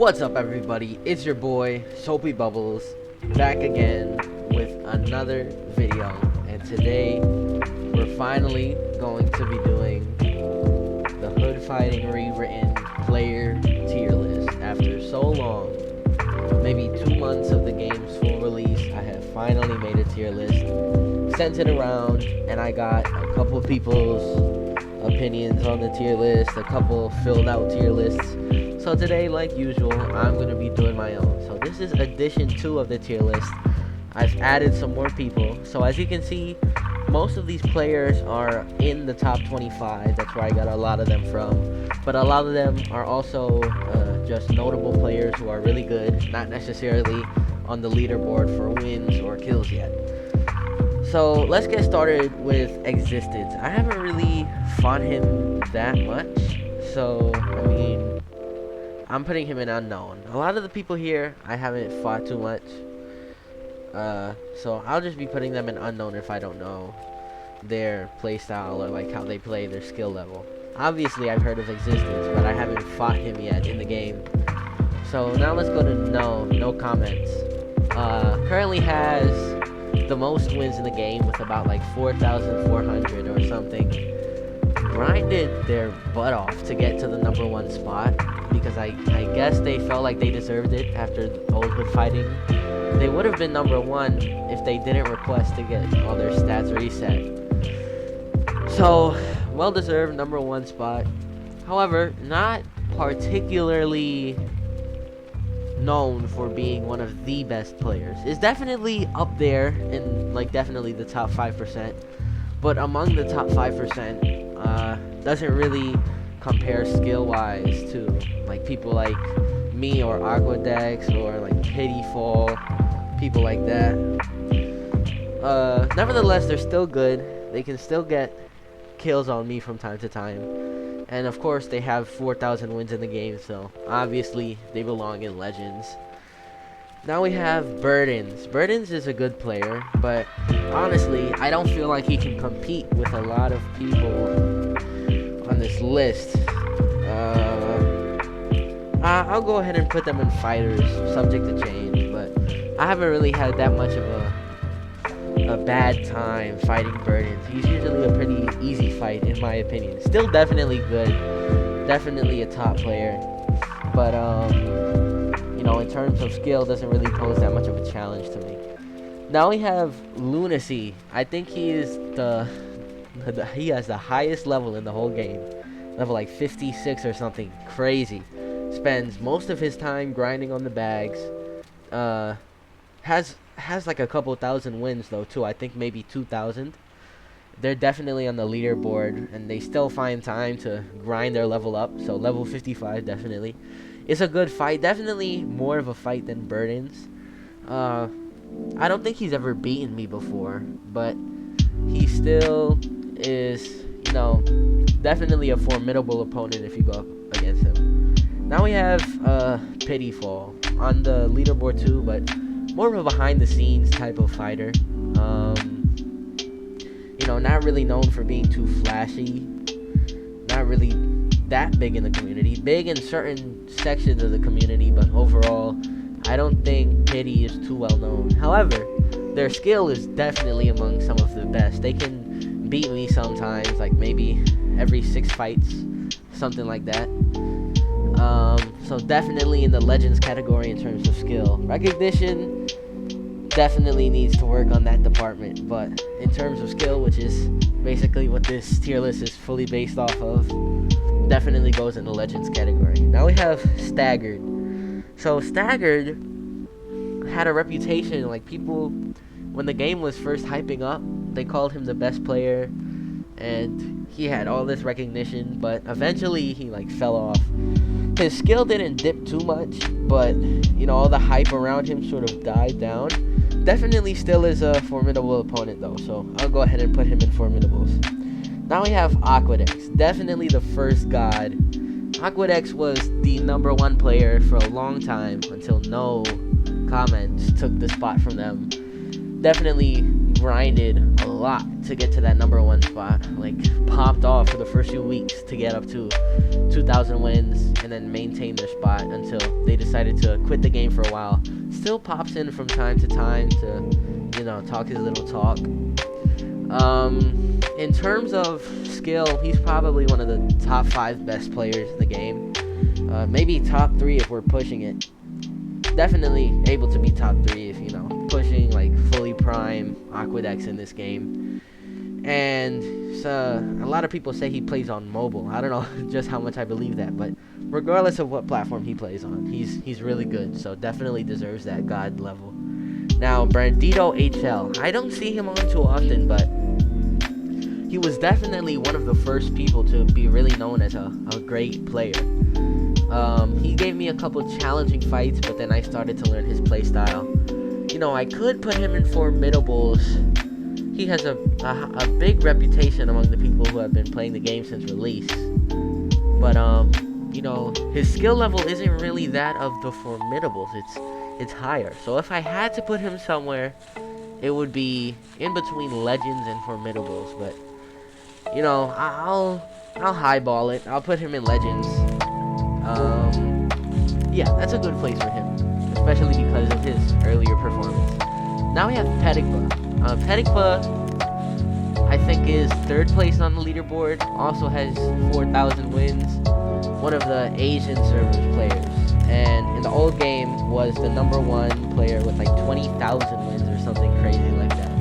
What's up, everybody? It's your boy Soapy Bubbles back again with another video, and today we're finally going to be doing the Hood Fighting Rewritten Player Tier List. After so long, maybe 2 months of the game's full release, I have finally made a tier list, sent it around, and I got a couple of people's opinions on the tier list, a couple filled out tier lists. So today, like usual, I'm going to be doing my own. So this is edition 2 of the tier list. I've added some more people. So as you can see, most of these players are in the top 25. That's where I got a lot of them from. But a lot of them are also just notable players who are really good, not necessarily on the leaderboard for wins or kills yet. So let's get started with Existence. I haven't really fought him that much. So, I mean, I'm putting him in unknown. A lot of the people here I haven't fought too much. So I'll just be putting them in unknown if I don't know their playstyle or like how they play, their skill level. Obviously I've heard of Existence, but I haven't fought him yet in the game. So now let's go to no comments. Currently has the most wins in the game with about like 4,400 or something. Grinded their butt off to get to the #1 spot because I guess they felt like they deserved it after old Hood Fighting. They would have been #1 if they didn't request to get all their stats reset. So, well deserved #1 spot. However, not particularly known for being one of the best players. Is definitely up there in like definitely the top 5%, but among the top 5%, doesn't really compare skill wise to like people like me or Aquadex or like Pedigree, people like that. Nevertheless, they're still good. They can still get kills on me from time to time. And of course, they have 4,000 wins in the game, so obviously they belong in Legends. Now we have Burdens. Burdens is a good player, but honestly, I don't feel like he can compete with a lot of people on this list. I'll go ahead and put them in fighters, subject to change, but I haven't really had that much of a bad time fighting Burdens. He's usually a pretty easy fight in my opinion. Still definitely good, definitely a top player, but you know, in terms of skill, doesn't really pose that much of a challenge to me. Now we have Lunacy. I think he is he has the highest level in the whole game, level like 56 or something crazy. Spends most of his time grinding on the bags. Has like a couple thousand wins though too. I think maybe 2,000. They're definitely on the leaderboard, and they still find time to grind their level up. So level 55 definitely. It's a good fight. Definitely more of a fight than Burdens. I don't think he's ever beaten me before, but he still is, you know, definitely a formidable opponent if you go up against him. Now we have Pedigree on the leaderboard too, but more of a behind the scenes type of fighter. You know, not really known for being too flashy. Not really that big in the community. Big in certain sections of the community, but overall, I don't think Pity is too well known. However, their skill is definitely among some of the best. They can beat me sometimes, like maybe every 6 fights, something like that. So definitely in the Legends category in terms of skill. Recognition definitely needs to work on that department, but in terms of skill, which is basically what this tier list is fully based off of, definitely goes in the Legends category. Now we have Staggered. So Staggered had a reputation, like people, when the game was first hyping up, they called him the best player, and he had all this recognition, but eventually he like fell off. His skill didn't dip too much, but you know, all the hype around him sort of died down. Definitely still is a formidable opponent though, so I'll go ahead and put him in formidables. Now we have Aquadex, definitely the first god. Aquadex was the #1 player for a long time until no comments took the spot from them. Definitely grinded a lot to get to that #1 spot. Like, popped off for the first few weeks to get up to 2,000 wins and then maintain their spot until they decided to quit the game for a while. Still pops in from time to time to, you know, talk his little talk. In terms of skill, he's probably one of the top 5 best players in the game. Maybe top 3 if we're pushing it. Definitely able to be top 3 if, you know, pushing like fully prime Aquadex in this game. And a lot of people say he plays on mobile. I don't know just how much I believe that, but regardless of what platform he plays on, he's really good, so definitely deserves that god level. Now, Bandito HL, I don't see him on too often, but he was definitely one of the first people to be really known as a great player. He gave me a couple challenging fights, but then I started to learn his playstyle. You know, I could put him in Formidables. He has a big reputation among the people who have been playing the game since release. But, you know, his skill level isn't really that of the Formidables. It's higher. So if I had to put him somewhere, it would be in between Legends and Formidables. But, you know, I'll highball it. I'll put him in Legends. Yeah, that's a good place for him, especially because of his earlier performance. Now we have Pedigree. Pedigree, I think, is 3rd place on the leaderboard. Also has 4,000 wins. One of the Asian servers players, and in the old game was the #1 player with like 20,000 wins or something crazy like that.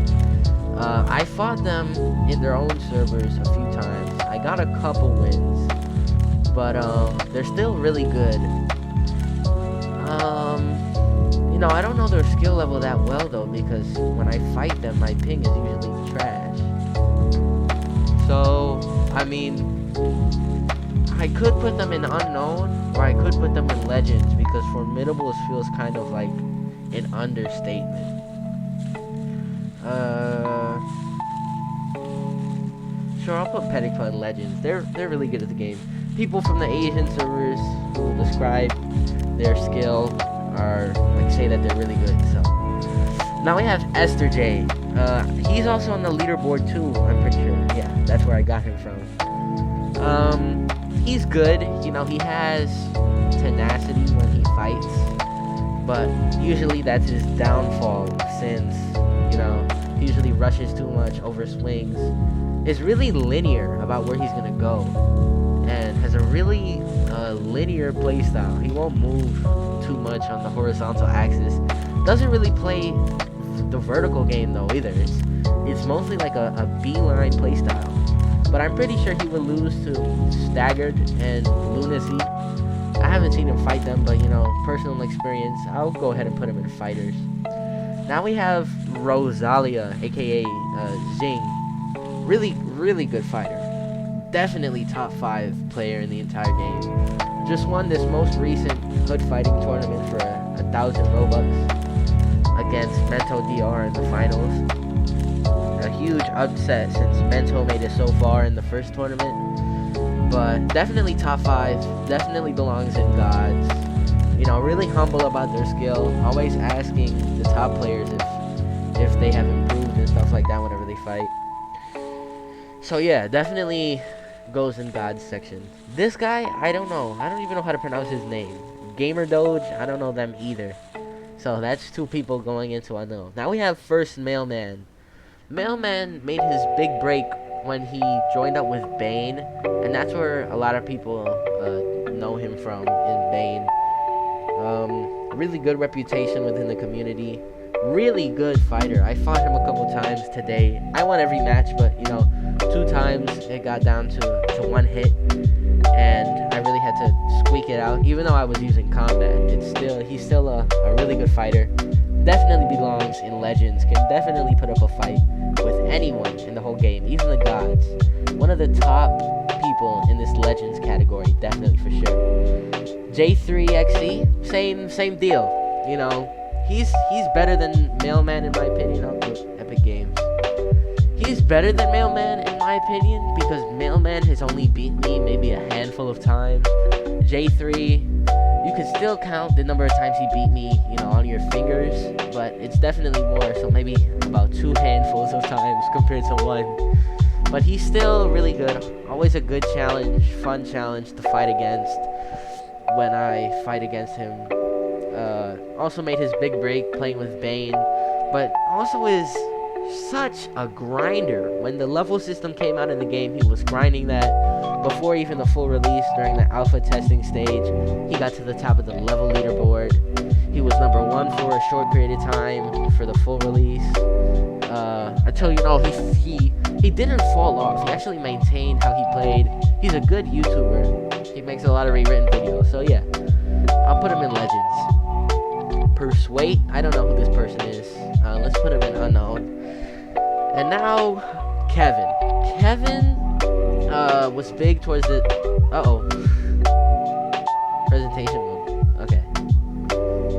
I fought them in their own servers a few times. I got a couple wins, but they're still really good. You know, I don't know their skill level that well though, because when I fight them, my ping is usually trash. So, I mean, I could put them in Unknown, or I could put them in Legends, because Formidables feels kind of like an understatement. Sure, I'll put Pedigree in Legends. They're really good at the game. People from the Asian servers who will describe their skill are like say that they're really good. So now we have Esther J. He's also on the leaderboard too, I'm pretty sure. Yeah, that's where I got him from. He's good. You know, he has tenacity when he fights, but usually that's his downfall, since, you know, he usually rushes too much, overswings, is really linear about where he's gonna go, and has a really linear playstyle. He won't move too much on the horizontal axis. Doesn't really play the vertical game though either. It's mostly like a beeline playstyle. But I'm pretty sure he would lose to Staggered and Lunacy. I haven't seen him fight them, but, you know, personal experience, I'll go ahead and put him in fighters. Now we have Rosalia, aka Zing. Really good fighter. Definitely top 5 player in the entire game. Just won this most recent hood fighting tournament for 1,000 Robux against Mento DR in the finals. A huge upset since Mento made it so far in the first tournament. But definitely top 5. Definitely belongs in gods. You know, really humble about their skill. Always asking the top players if they have improved and stuff like that whenever they fight. So yeah, definitely goes in God's section. This guy, I don't know. I don't even know how to pronounce his name. Gamer Doge, I don't know them either. So that's 2 people going into Unknown. Now we have first Mailman. Mailman made his big break when he joined up with Bane, and that's where a lot of people know him from, in Bane. Really good reputation within the community. Really good fighter. I fought him a couple times today. I won every match, but, you know, 2 times it got down to 1 hit, and I really had to squeak it out. Even though I was using combat, he's still a really good fighter. Definitely belongs in Legends. Can definitely put up a fight with anyone in the whole game, even the gods. One of the top people in this Legends category, definitely for sure. J3XE, same deal. You know, he's better than Mailman in my opinion. I'll put Epic Games. He's better than Mailman in my opinion, because Mailman has only beat me maybe a handful of times. J3, you can still count the number of times he beat me, you know, on your fingers, but it's definitely more, so maybe about 2 handfuls. thousands of times compared to one. But he's still really good. Always a good challenge, fun challenge to fight against when I fight against him. Also made his big break playing with Bane, but also is such a grinder. When the level system came out in the game, he was grinding that before even the full release. During the alpha testing stage, he got to the top of the level leaderboard. He was number 1 for a short period of time for the full release. Until, you know, he didn't fall off. He actually maintained how he played. He's a good YouTuber. He makes a lot of rewritten videos. So yeah, I'll put him in Legends. Persuade, I don't know who this person is. Let's put him in Unknown. And now, Kevin. Kevin was big towards the... Presentation mode. Okay.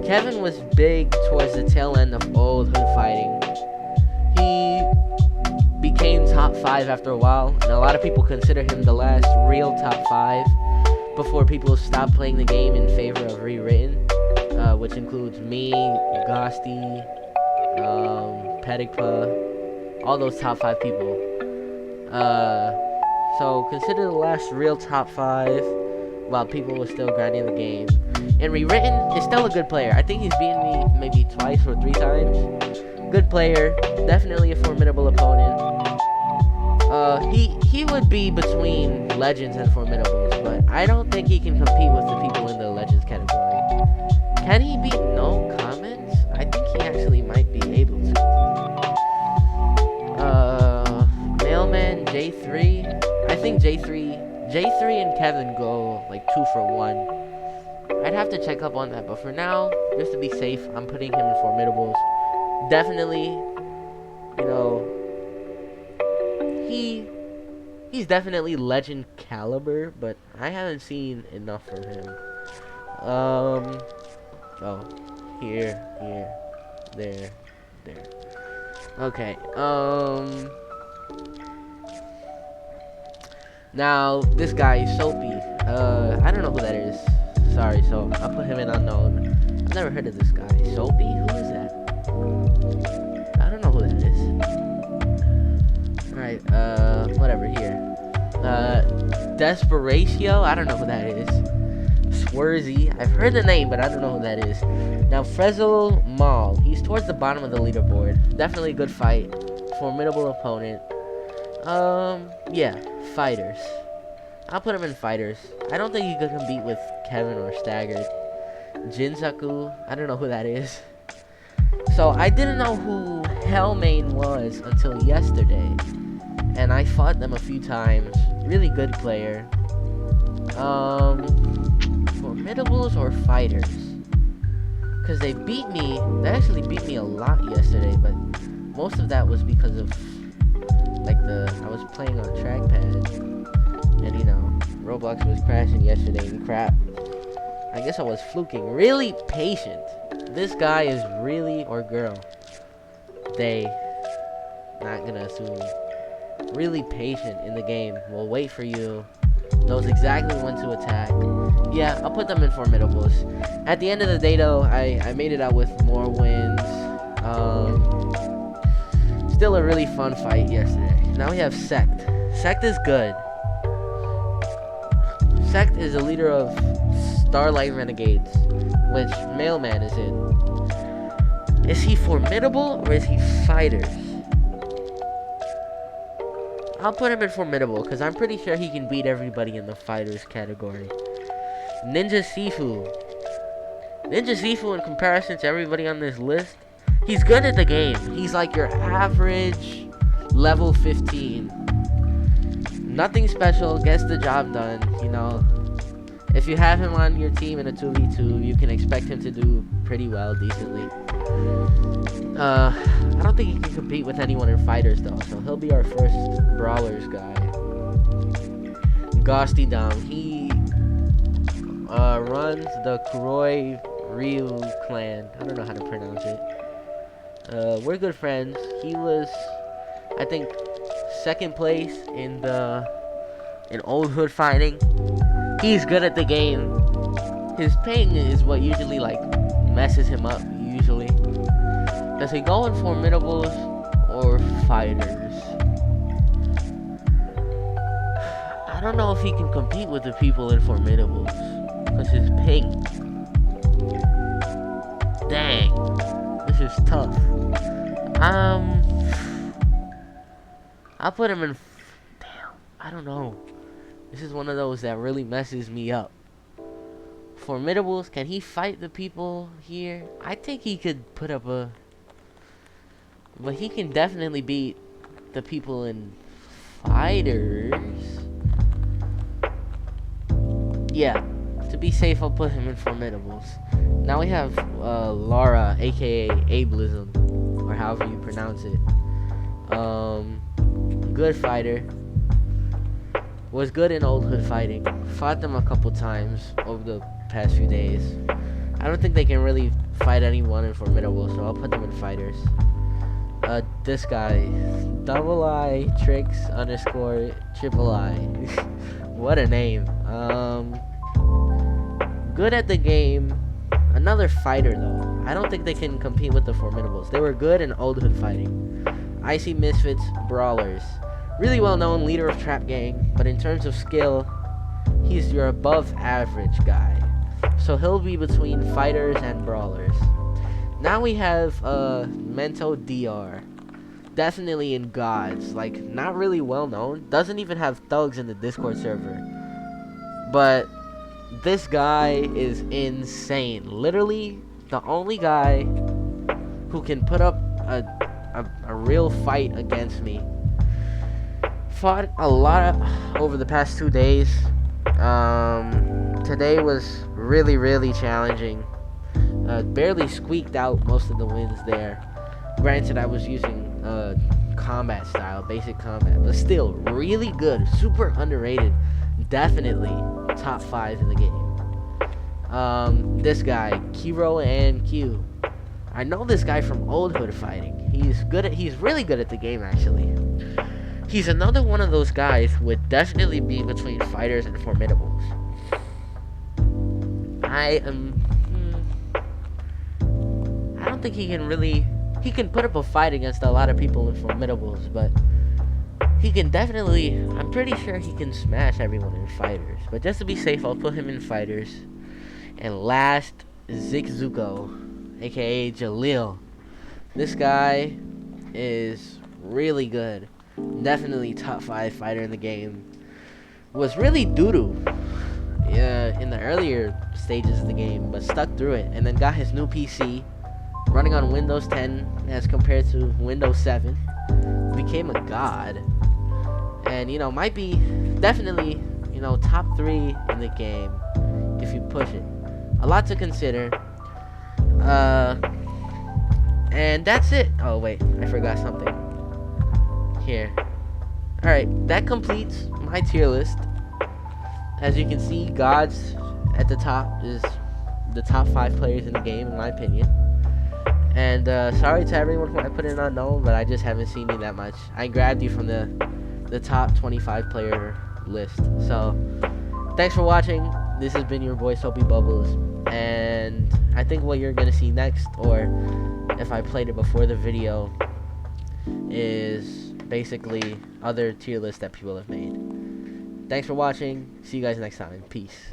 Kevin was big towards the tail end of old hood fighting. He became top 5 after a while, and a lot of people consider him the last real top 5 before people stopped playing the game in favor of Rewritten, which includes me, Ghosty, Pedigree, all those top 5 people. So consider the last real top 5 while people were still grinding the game. And Rewritten is still a good player. I think he's beaten me maybe twice or 3 times. Good player, definitely a formidable opponent. He would be between Legends and Formidables, but I don't think he can compete with the people in the Legends category. Can he beat No Comments? I think he actually might be able to. Mailman, J3. I think J3 and Kevin go like 2 for 1. I'd have to check up on that, but for now, just to be safe, I'm putting him in Formidables. Definitely, you know, he's definitely legend caliber, but I haven't seen enough from him. Here, there. Okay, now, this guy, Soapy, I don't know who that is. Sorry, so I'll put him in Unknown. I've never heard of this guy. Soapy? Who is that? I don't know who that is. Alright, whatever, here. Desperatio? I don't know who that is. Swerzy? I've heard the name, but I don't know who that is. Now, Frezzle Mall. He's towards the bottom of the leaderboard. Definitely a good fight. Formidable opponent. Yeah, fighters. I'll put him in fighters. I don't think he could compete with Kevin or Staggered. Jinzaku, I don't know who that is. So I didn't know who Hellmane was until yesterday, and I fought them a few times. Really good player. Formidables or fighters? Because they actually beat me a lot yesterday, but most of that was because of like I was playing on trackpad, and you know, Roblox was crashing yesterday and crap. I guess I was fluking. Really patient. This guy is really, or girl, they, not gonna assume, really patient in the game. Will wait for you, knows exactly when to attack. Yeah, I'll put them in Formidables. At the end of the day though, I made it out with more wins. Still a really fun fight yesterday. Now we have Sect. Sect is good. Sect is a leader of Starlight Renegades, which Mailman is in. Is he formidable or is he fighters? I'll put him in formidable because I'm pretty sure he can beat everybody in the fighters category. Ninja Sifu. Ninja Sifu, in comparison to everybody on this list, he's good at the game. He's like your average level 15. Nothing special, gets the job done, you know. If you have him on your team in a 2v2, you can expect him to do pretty well, decently. I don't think he can compete with anyone in fighters though, so he'll be our first brawlers guy. Ghosty Dom, he runs the Kuroi Ryu clan. I don't know how to pronounce it. We're good friends. He was, I think, 2nd place in old hood fighting. He's good at the game. His ping is what usually like messes him up usually. Does he go in Formidables or fighters. I don't know if he can compete with the people in Formidables because his ping. Dang, this is tough. I'll put him in. Damn, I don't know. This is one of those that really messes me up. Formidables, can he fight the people here? I think he could put up a. But he can definitely beat the people in fighters. Yeah, to be safe, I'll put him in Formidables. Now we have Lara, aka Ableism, or however you pronounce it. Good fighter. Was good in old hood fighting. Fought them a couple times over the past few days. I don't think they can really fight anyone in Formidable, so I'll put them in fighters. This guy, double I tricks underscore triple I. What a name. Good at the game. Another fighter though. I don't think they can compete with the Formidables. They were good in old hood fighting. Icy Misfits, brawlers. Really well known leader of Trap Gang, but in terms of skill, he's your above average guy. So he'll be between fighters and brawlers. Now we have Mento DR. Definitely in gods. Like, not really well known. Doesn't even have thugs in the Discord server. But this guy is insane. Literally the only guy who can put up a real fight against me. Fought a lot over the past 2 days. Today was really challenging. Barely squeaked out most of the wins there. Granted, I was using combat style, basic combat, but still really good, super underrated. Definitely top 5 in the game. This guy, Kiro and Q. I know this guy from old hood fighting. He's really good at the game actually. He's another one of those guys who would definitely be between fighters and Formidables. I don't think he can really. He can put up a fight against a lot of people in Formidables, but he can definitely. I'm pretty sure he can smash everyone in fighters. But just to be safe, I'll put him in fighters. And last, Zeke Zuko, aka Jalil. This guy is really good. Definitely top 5 fighter in the game. Was really doo-doo in the earlier stages of the game, but stuck through it, and then got his new PC running on Windows 10 as compared to Windows 7. Became a god, and might be definitely top 3 in the game if you push it. A lot to consider. And that's it. Oh wait, I forgot something here. Alright, that completes my tier list. As you can see, gods at the top is the top 5 players in the game, in my opinion. And sorry to everyone who I put in unknown, but I just haven't seen you that much. I grabbed you from the top 25 player list. So thanks for watching. This has been your boy Soapy Bubbles, and I think what you're gonna see next, or if I played it before the video, is basically other tier lists that people have made. Thanks for watching. See you guys next time. Peace.